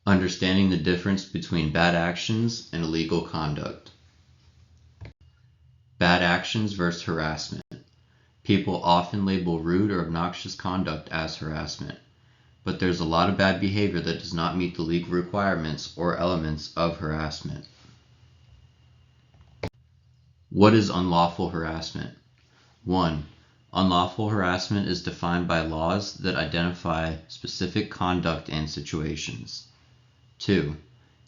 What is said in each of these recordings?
Understanding the difference between bad actions and illegal conduct. Bad actions versus harassment. People often label rude or obnoxious conduct as harassment, but there's a lot of bad behavior that does not meet the legal requirements or elements of harassment. What is unlawful harassment? 1. Unlawful harassment is defined by laws that identify specific conduct and situations. 2.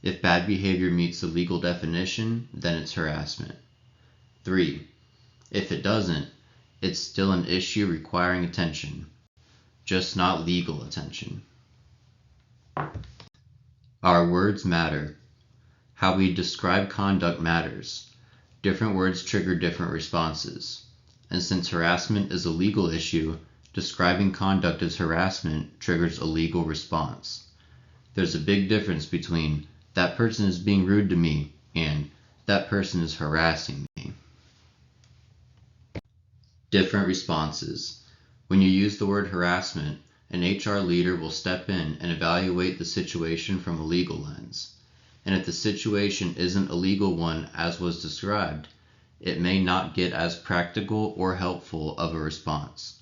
If bad behavior meets the legal definition, then it's harassment. 3. If it doesn't, it's still an issue requiring attention, just not legal attention. Our words matter. How we describe conduct matters. Different words trigger different responses. And since harassment is a legal issue, describing conduct as harassment triggers a legal response. There's a big difference between "that person is being rude to me" and "that person is harassing me." Different responses. When you use the word harassment, an HR leader will step in and evaluate the situation from a legal lens. And if the situation isn't a legal one as was described, it may not get as practical or helpful of a response.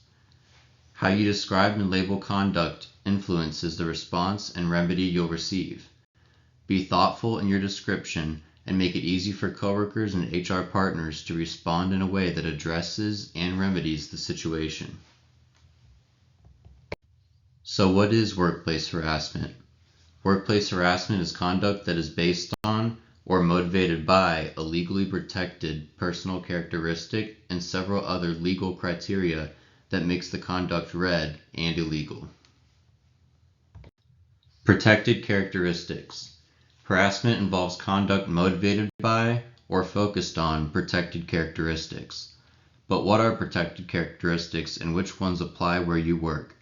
How you describe and label conduct influences the response and remedy you'll receive. Be thoughtful in your description and make it easy for coworkers and HR partners to respond in a way that addresses and remedies the situation. So what is workplace harassment? Workplace harassment is conduct that is based on or motivated by a legally protected personal characteristic and several other legal criteria that makes the conduct red and illegal. Protected characteristics. Harassment involves conduct motivated by or focused on protected characteristics. But what are protected characteristics and which ones apply where you work?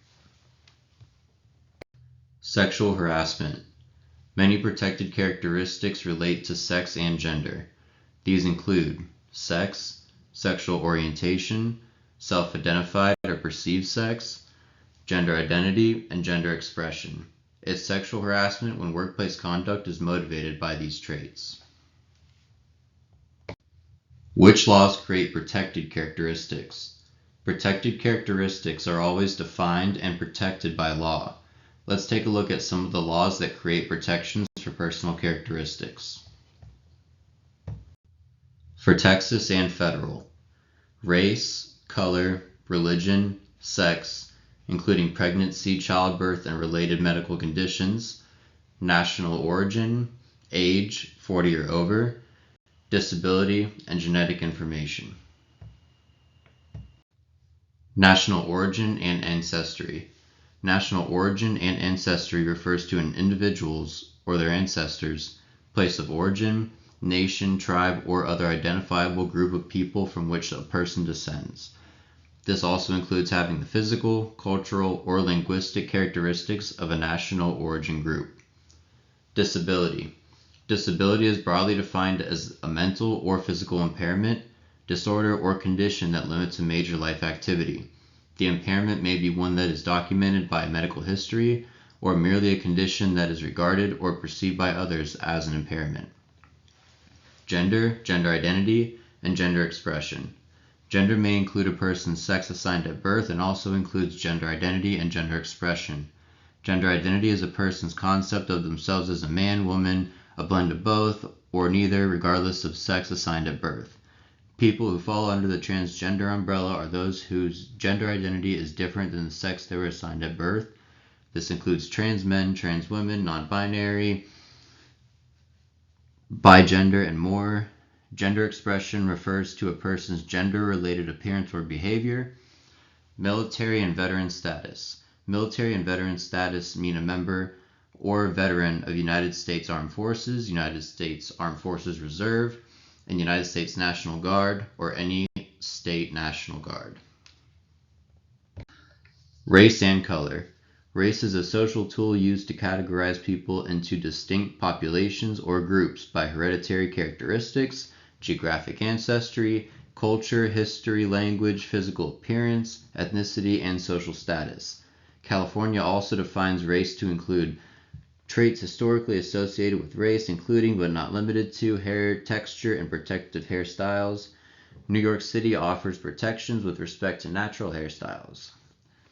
Sexual harassment. Many protected characteristics relate to sex and gender. These include sex, sexual orientation, self-identified or perceived sex, gender identity, and gender expression. It's sexual harassment when workplace conduct is motivated by these traits. Which laws create protected characteristics? Protected characteristics are always defined and protected by law. Let's take a look at some of the laws that create protections for personal characteristics. For Texas and federal, race, color, religion, sex, including pregnancy, childbirth, and related medical conditions, national origin, age, 40 or over, disability, and genetic information. National origin and ancestry. National origin and ancestry refers to an individual's or their ancestors' place of origin, nation, tribe, or other identifiable group of people from which a person descends. This also includes having the physical, cultural, or linguistic characteristics of a national origin group. Disability. Disability is broadly defined as a mental or physical impairment, disorder, or condition that limits a major life activity. The impairment may be one that is documented by medical history, or merely a condition that is regarded or perceived by others as an impairment. Gender, gender identity, and gender expression. Gender may include a person's sex assigned at birth and also includes gender identity and gender expression. Gender identity is a person's concept of themselves as a man, woman, a blend of both, or neither, regardless of sex assigned at birth. People who fall under the transgender umbrella are those whose gender identity is different than the sex they were assigned at birth. This includes trans men, trans women, non-binary, bigender, and more. Gender expression refers to a person's gender-related appearance or behavior. Military and veteran status. Military and veteran status mean a member or veteran of United States Armed Forces, United States Armed Forces Reserve, and United States National Guard, or any state National Guard. Race and color. Race is a social tool used to categorize people into distinct populations or groups by hereditary characteristics, geographic ancestry, culture, history, language, physical appearance, ethnicity, and social status. California also defines race to include Traits historically associated with race, including but not limited to hair texture and protective hairstyles. New York City offers protections with respect to natural hairstyles.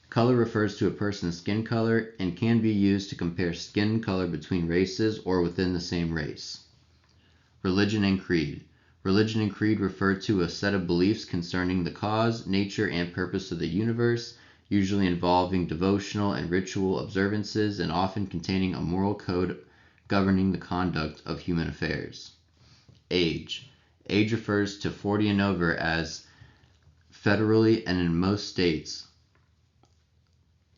Color refers to a person's skin color and can be used to compare skin color between races or within the same race. Religion and creed. Religion and creed refer to a set of beliefs concerning the cause, nature, and purpose of the universe, usually involving devotional and ritual observances and often containing a moral code governing the conduct of human affairs. Age. Age refers to 40 and over as federally and in most states.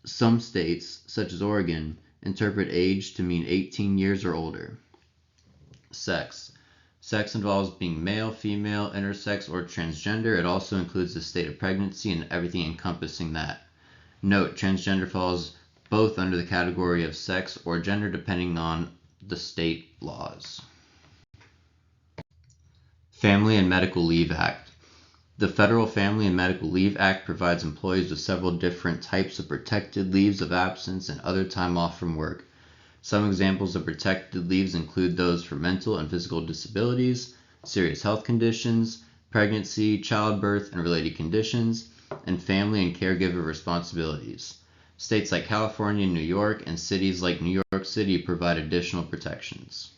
Some states, such as Oregon, interpret age to mean 18 years or older. Sex. Sex involves being male, female, intersex, or transgender. It also includes the state of pregnancy and everything encompassing that. Note, transgender falls both under the category of sex or gender depending on the state laws. Family and Medical Leave Act. The Federal Family and Medical Leave Act provides employees with several different types of protected leaves of absence and other time off from work. Some examples of protected leaves include those for mental and physical disabilities, serious health conditions, pregnancy, childbirth, and related conditions, and family and caregiver responsibilities. States like California and New York and cities like New York City provide additional protections.